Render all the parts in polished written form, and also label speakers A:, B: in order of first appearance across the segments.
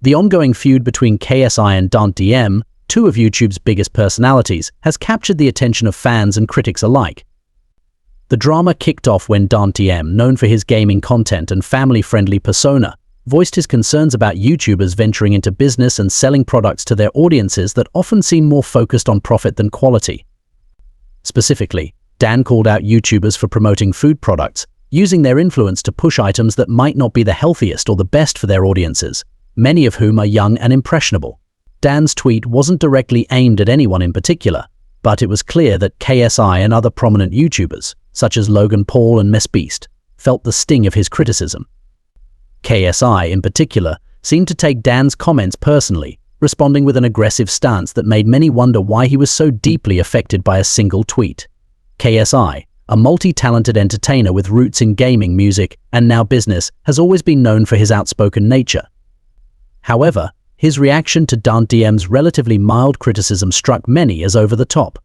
A: The ongoing feud between KSI and DanTDM, two of YouTube's biggest personalities, has captured the attention of fans and critics alike. The drama kicked off when DanTDM, known for his gaming content and family-friendly persona, voiced his concerns about YouTubers venturing into business and selling products to their audiences that often seem more focused on profit than quality. Specifically, Dan called out YouTubers for promoting food products, using their influence to push items that might not be the healthiest or the best for their audiences, many of whom are young and impressionable. Dan's tweet wasn't directly aimed at anyone in particular, but it was clear that KSI and other prominent YouTubers, such as Logan Paul and MrBeast, felt the sting of his criticism. KSI, in particular, seemed to take Dan's comments personally, responding with an aggressive stance that made many wonder why he was so deeply affected by a single tweet. KSI, a multi-talented entertainer with roots in gaming, music, and now business, has always been known for his outspoken nature. However, his reaction to DanTDM's relatively mild criticism struck many as over the top.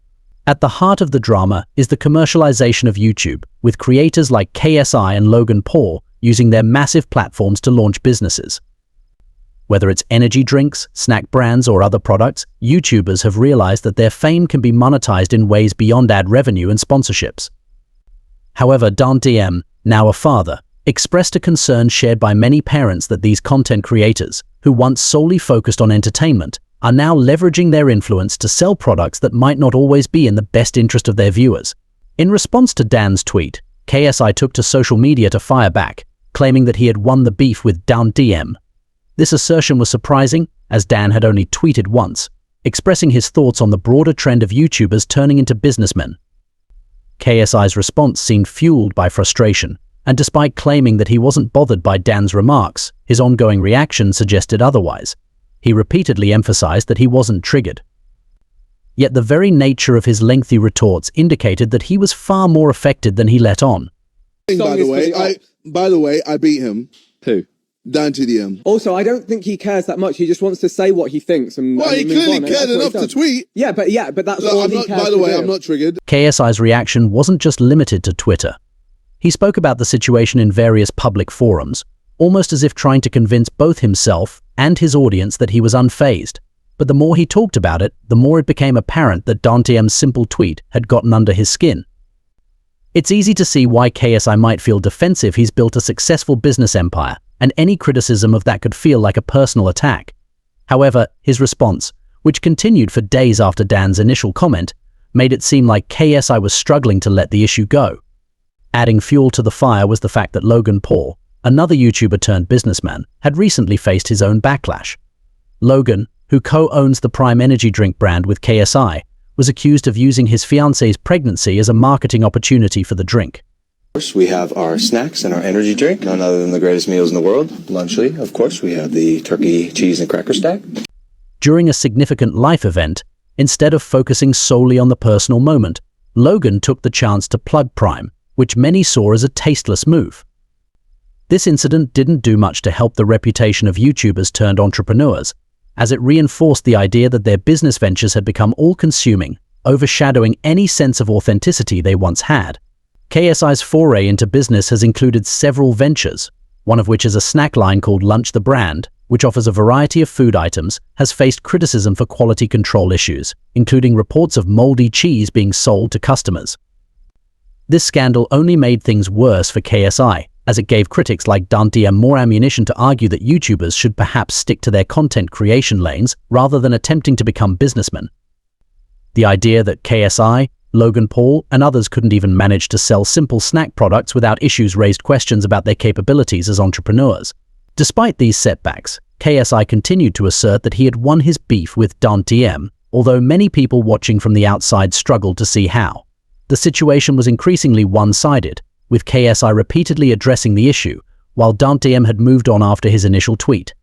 A: At the heart of the drama is the commercialization of YouTube, with creators like KSI and Logan Paul using their massive platforms to launch businesses. Whether it's energy drinks, snack brands, or other products, YouTubers have realized that their fame can be monetized in ways beyond ad revenue and sponsorships. However, DanTDM, now a father, expressed a concern shared by many parents that these content creators, who once solely focused on entertainment, are now leveraging their influence to sell products that might not always be in the best interest of their viewers. In response to Dan's tweet, KSI took to social media to fire back, claiming that he had won the beef with DanTDM. This assertion was surprising, as Dan had only tweeted once, expressing his thoughts on the broader trend of YouTubers turning into businessmen. KSI's response seemed fueled by frustration, and despite claiming that he wasn't bothered by Dan's remarks, his ongoing reaction suggested otherwise. He repeatedly emphasized that he wasn't triggered. Yet the very nature of his lengthy retorts indicated that he was far more affected than he let on.
B: By the way, I beat him.
C: Who?
B: DanTDM.
C: Also, I don't think he cares that much. He just wants to say what he thinks.
B: Well, he clearly cared enough to tweet.
C: Yeah, but that's all he cares.
B: By the way, I'm not triggered.
A: KSI's reaction wasn't just limited to Twitter. He spoke about the situation in various public forums, almost as if trying to convince both himself and his audience that he was unfazed. But the more he talked about it, the more it became apparent that DanTDM's simple tweet had gotten under his skin. It's easy to see why KSI might feel defensive. He's built a successful business empire, and any criticism of that could feel like a personal attack. However, his response, which continued for days after Dan's initial comment, made it seem like KSI was struggling to let the issue go. Adding fuel to the fire was the fact that Logan Paul, another YouTuber turned businessman, had recently faced his own backlash. Logan, who co-owns the Prime energy drink brand with KSI, was accused of using his fiance's pregnancy as a marketing opportunity for the drink.
D: Of course, we have our snacks and our energy drink, none other than the greatest meals in the world. Lunchly, of course, we have the turkey, cheese, and cracker stack.
A: During a significant life event, instead of focusing solely on the personal moment, Logan took the chance to plug Prime, which many saw as a tasteless move. This incident didn't do much to help the reputation of YouTubers turned entrepreneurs, as it reinforced the idea that their business ventures had become all-consuming, overshadowing any sense of authenticity they once had. KSI's foray into business has included several ventures, one of which is a snack line called Lunch the Brand, which offers a variety of food items, has faced criticism for quality control issues, including reports of moldy cheese being sold to customers. This scandal only made things worse for KSI, as it gave critics like DanTDM more ammunition to argue that YouTubers should perhaps stick to their content creation lanes rather than attempting to become businessmen. The idea that KSI, Logan Paul, and others couldn't even manage to sell simple snack products without issues raised questions about their capabilities as entrepreneurs. Despite these setbacks, KSI continued to assert that he had won his beef with DanTDM, although many people watching from the outside struggled to see how. The situation was increasingly one-sided, with KSI repeatedly addressing the issue, while DanTDM had moved on after his initial tweet.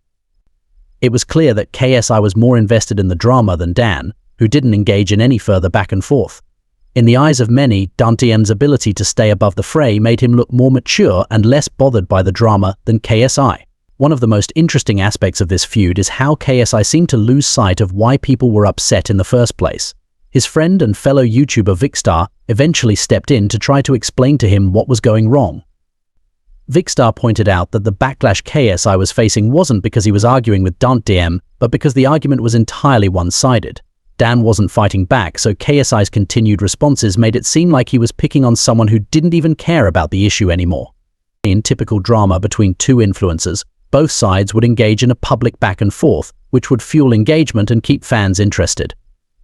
A: It was clear that KSI was more invested in the drama than Dan, who didn't engage in any further back and forth. In the eyes of many, DanTDM's ability to stay above the fray made him look more mature and less bothered by the drama than KSI. One of the most interesting aspects of this feud is how KSI seemed to lose sight of why people were upset in the first place. His friend and fellow YouTuber Vicstar eventually stepped in to try to explain to him what was going wrong. Vicstar pointed out that the backlash KSI was facing wasn't because he was arguing with DanTDM, but because the argument was entirely one-sided. Dan wasn't fighting back, so KSI's continued responses made it seem like he was picking on someone who didn't even care about the issue anymore. In typical drama between two influencers, both sides would engage in a public back and forth, which would fuel engagement and keep fans interested.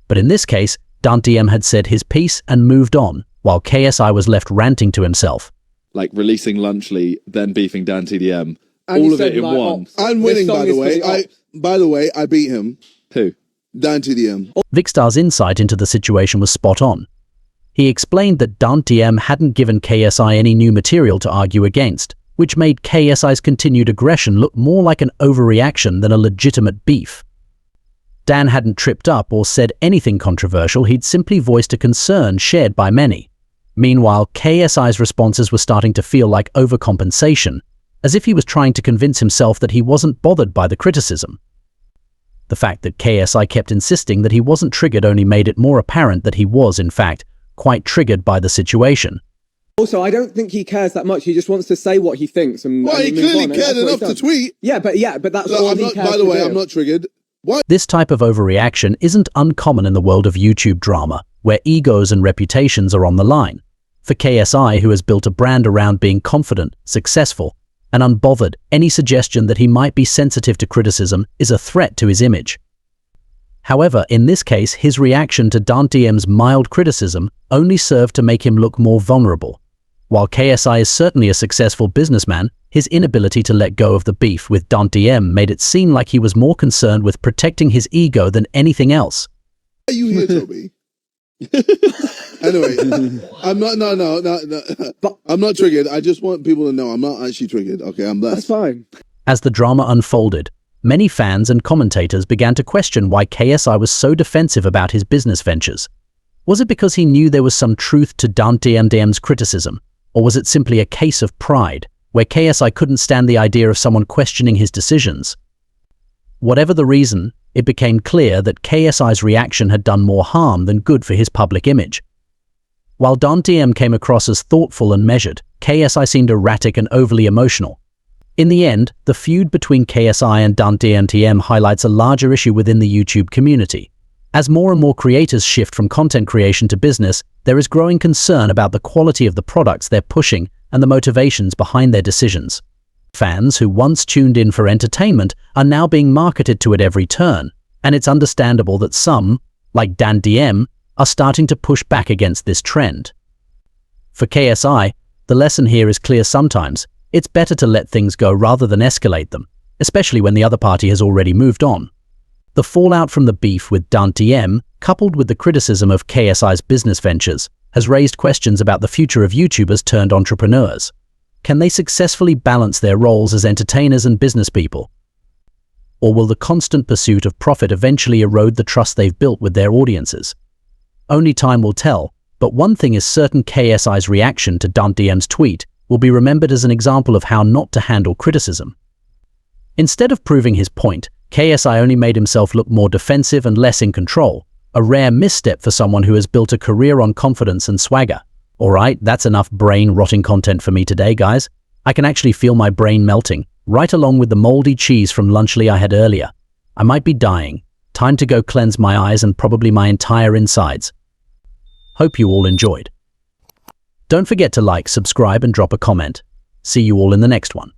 A: But in this case, DanTDM had said his piece and moved on, while KSI was left ranting to himself.
E: Like releasing Lunchly, then beefing DanTDM,
C: And
E: all
C: he
E: of
C: said,
E: it in
C: like,
E: one.
B: I'm
C: This
B: winning,
C: song
B: by
C: is
B: the way.
C: for the
B: By the way, I beat him.
E: Who?
B: DanTDM.
A: Vicstar's insight into the situation was spot on. He explained that DanTDM hadn't given KSI any new material to argue against, which made KSI's continued aggression look more like an overreaction than a legitimate beef. Dan hadn't tripped up or said anything controversial, he'd simply voiced a concern shared by many. Meanwhile, KSI's responses were starting to feel like overcompensation, as if he was trying to convince himself that he wasn't bothered by the criticism. The fact that KSI kept insisting that he wasn't triggered only made it more apparent that he was, in fact, quite triggered by the situation.
C: Also, I don't think he cares that much. He just wants to say what he thinks.
B: Well, he
C: move
B: clearly
C: on, and
B: cared
C: that's what he
B: enough to
C: does.
B: tweet.
C: Yeah, but that's
B: So
C: all
B: I'm
C: he
B: not,
C: cares
B: by the
C: to
B: way,
C: do.
B: I'm not triggered. Why?
A: This type of overreaction isn't uncommon in the world of YouTube drama, where egos and reputations are on the line. For KSI, who has built a brand around being confident, successful, and unbothered, any suggestion that he might be sensitive to criticism is a threat to his image. However, in this case, his reaction to DanTDM's mild criticism only served to make him look more vulnerable. While KSI is certainly a successful businessman, his inability to let go of the beef with DanTDM made it seem like he was more concerned with protecting his ego than anything else.
B: Why are you here, Toby? Anyway, I'm not. No. I'm not triggered. I just want people to know I'm not actually triggered. Okay, I'm
C: That's
B: blessed.
C: fine.
A: As the drama unfolded, many fans and commentators began to question why KSI was so defensive about his business ventures. Was it because he knew there was some truth to DanTDM's criticism, or was it simply a case of pride, where KSI couldn't stand the idea of someone questioning his decisions? Whatever the reason, it became clear that KSI's reaction had done more harm than good for his public image. While DanTDM came across as thoughtful and measured, KSI seemed erratic and overly emotional. In the end, the feud between KSI and DanTDM highlights a larger issue within the YouTube community. As more and more creators shift from content creation to business, there is growing concern about the quality of the products they're pushing and the motivations behind their decisions. Fans who once tuned in for entertainment are now being marketed to at every turn, and it's understandable that some, like DanTDM, are starting to push back against this trend. For KSI, the lesson here is clear sometimes. It's better to let things go rather than escalate them, especially when the other party has already moved on. The fallout from the beef with DanTDM, coupled with the criticism of KSI's business ventures, has raised questions about the future of YouTubers turned entrepreneurs. Can they successfully balance their roles as entertainers and business people? Or will the constant pursuit of profit eventually erode the trust they've built with their audiences? Only time will tell, but one thing is certain: KSI's reaction to DanTDM's tweet will be remembered as an example of how not to handle criticism. Instead of proving his point, KSI only made himself look more defensive and less in control, a rare misstep for someone who has built a career on confidence and swagger. Alright, that's enough brain-rotting content for me today, guys. I can actually feel my brain melting, right along with the moldy cheese from Lunchly I had earlier. I might be dying. Time to go cleanse my eyes and probably my entire insides. Hope you all enjoyed. Don't forget to like, subscribe, and drop a comment. See you all in the next one.